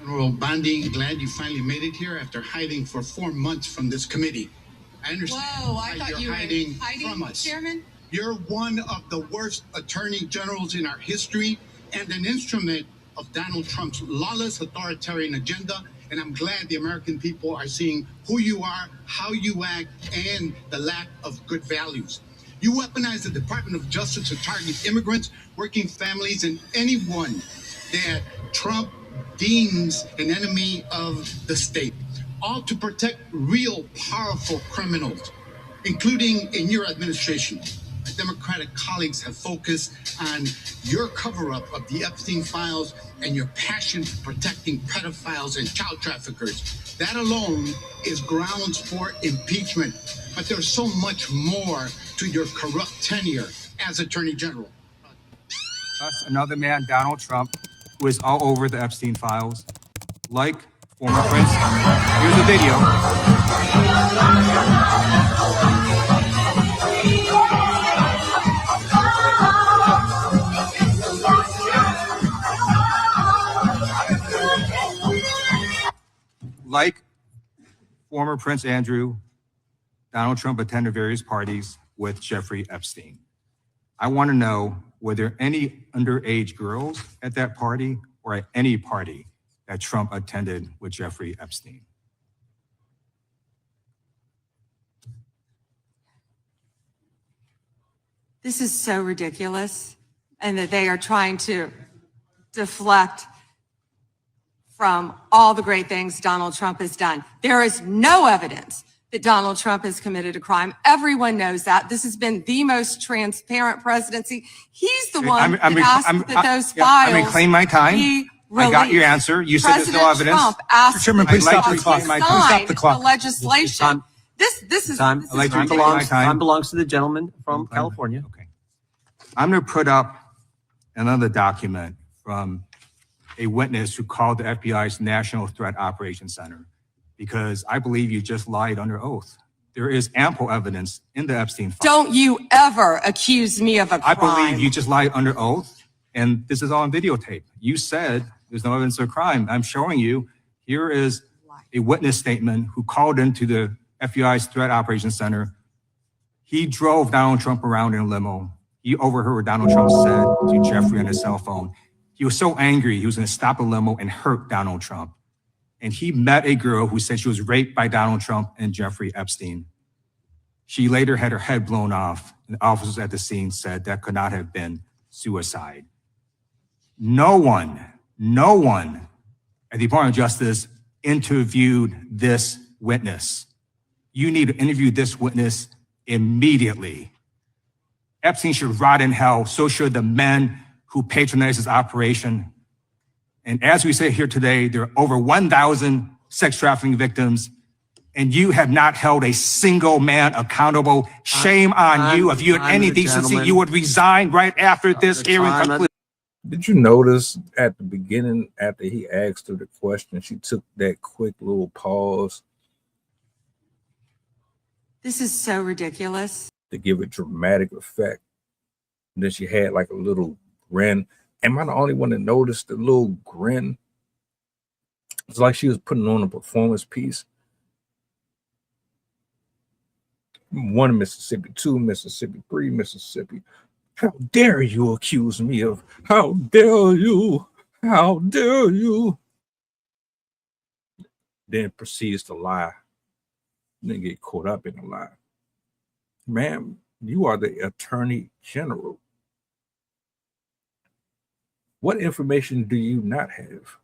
General Bondi, glad you finally made it here after hiding for 4 months from this committee. I understand I thought you're you were hiding from us. Chairman? You're one of the worst attorney generals in our history and an instrument of Donald Trump's lawless authoritarian agenda. And I'm glad the American people are seeing who you are, how you act, and the lack of good values. You weaponize the Department of Justice to target immigrants, working families, and anyone that Trump deems an enemy of the state, all to protect real powerful criminals, including in your administration. My Democratic colleagues have focused on your cover-up of the Epstein files and your passion for protecting pedophiles and child traffickers. That alone is grounds for impeachment. But there's so much more to your corrupt tenure as Attorney General. Us, another man, Donald Trump, who is all over the Epstein files, like former Prince. Here's the video. Like former Prince Andrew, Donald Trump attended various parties with Jeffrey Epstein. I want to know, were there any underage girls at that party or at any party that Trump attended with Jeffrey Epstein? This is so ridiculous, and that they are trying to deflect from all the great things Donald Trump has done. There is no evidence that Donald Trump has committed a crime. Everyone knows that. This has been the most transparent presidency. He's the one that asked that those files. I reclaim my time. I got your answer. You said there's no evidence. Trump asked Chairman, please stop the clock. Stop the clock. The legislation. This is time. Time belongs to the gentleman from California. Okay. I'm going to put up another document from a witness who called the FBI's National Threat Operations Center, because I believe you just lied under oath. There is ample evidence in the Epstein file. Don't you ever accuse me of a crime. I believe you just lied under oath, and this is all on videotape. You said there's no evidence of a crime. I'm showing you. Here is a witness statement who called into the FBI's Threat Operations Center. He drove Donald Trump around in a limo. He overheard what Donald Trump said to Jeffrey on his cell phone. He was so angry, he was going to stop the limo and hurt Donald Trump. And he met a girl who said she was raped by Donald Trump and Jeffrey Epstein. She later had her head blown off, and officers at the scene said that could not have been suicide. No one at the Department of Justice interviewed this witness. You need to interview this witness immediately. Epstein should rot in hell, so should the men who patronized his operation. And as we say here today, there are over 1,000 sex trafficking victims, and you have not held a single man accountable. Shame on you. If you had any decency, you would resign right after this hearing concludes. Did you notice at the beginning, after he asked her the question, she took that quick little pause? This is so ridiculous. To give it dramatic effect. And then she had like a little grin. Am I the only one that noticed the little grin? It's like she was putting on a performance piece. 1 Mississippi, 2 Mississippi, 3 Mississippi. How dare you accuse me of? How dare you? How dare you? Then proceeds to lie. Then get caught up in a lie. Ma'am, you are the Attorney General. What information do you not have?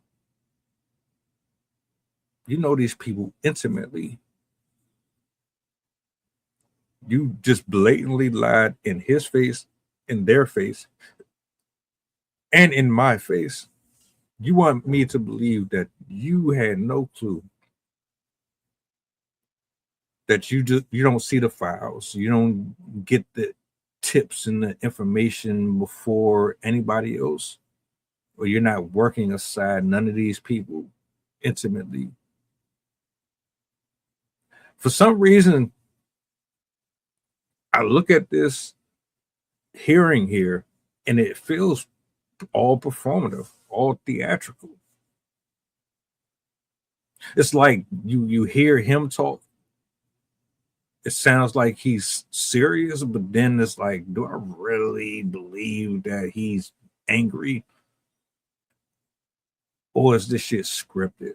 You know these people intimately. You just blatantly lied in his face, in their face, and in my face. You want me to believe that you had no clue, that you don't see the files, you don't get the tips and the information before anybody else, or you're not working aside none of these people intimately. For some reason, I look at this hearing here and it feels all performative, all theatrical. It's like you hear him talk. It sounds like he's serious, but then it's like, do I really believe that he's angry? Or is this shit scripted?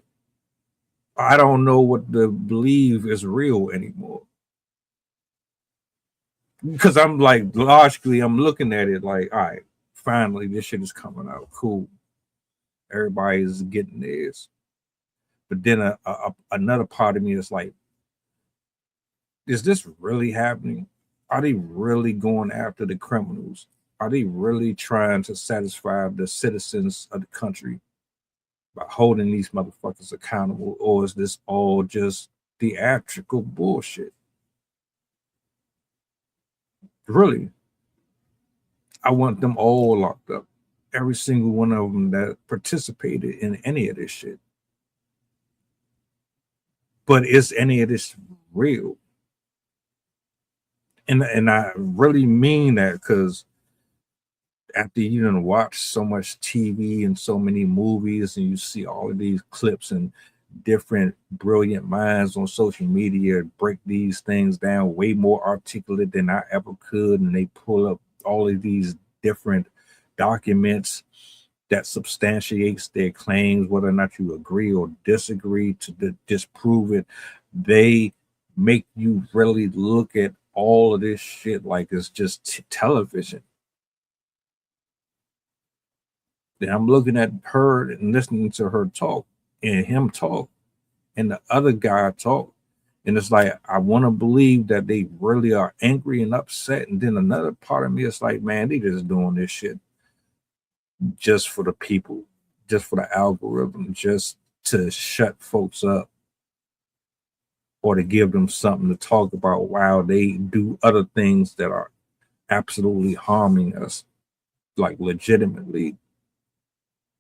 I don't know what to believe is real anymore. Because I'm like, logically, I'm looking at it like, all right, finally, this shit is coming out. Cool. Everybody's getting this. But then another part of me is like, is this really happening? Are they really going after the criminals? Are they really trying to satisfy the citizens of the country by holding these motherfuckers accountable? Or is this all just theatrical bullshit? Really, I want them all locked up. Every single one of them that participated in any of this shit. But is any of this real? And I really mean that, because after you done watch so much TV and so many movies, and you see all of these clips and different brilliant minds on social media break these things down way more articulate than I ever could, and they pull up all of these different documents that substantiates their claims, whether or not you agree or disagree to disprove it. They make you really look at all of this shit like it's just television. Then I'm looking at her and listening to her talk and him talk and the other guy talk. And it's like, I want to believe that they really are angry and upset. And then another part of me is like, man, they just doing this shit just for the people, just for the algorithm, just to shut folks up or to give them something to talk about while they do other things that are absolutely harming us, like legitimately.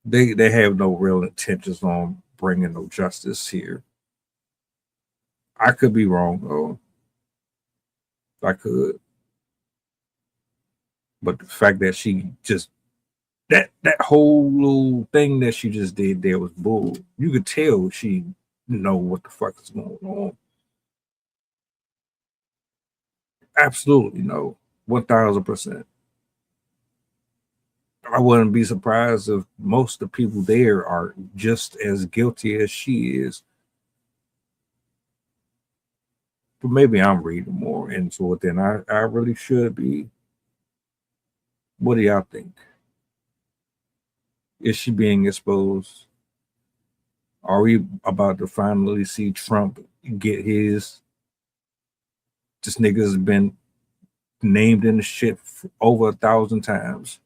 They have no real intentions on bringing no justice here. I could be wrong, though. I could. But the fact that she just that whole little thing that she just did there was bull. You could tell she know what the fuck is going on. Absolutely no. 1000%. I wouldn't be surprised if most of the people there are just as guilty as she is. But maybe I'm reading more into it than I really should be. What do y'all think? Is she being exposed? Are we about to finally see Trump get his? This nigga's been named in the shit over 1,000 times.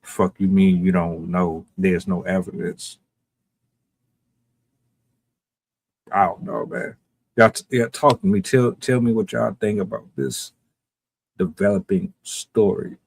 Fuck you mean you don't know? There's no evidence. I don't know, man. Y'all talk to me. Tell me what y'all think about this developing story.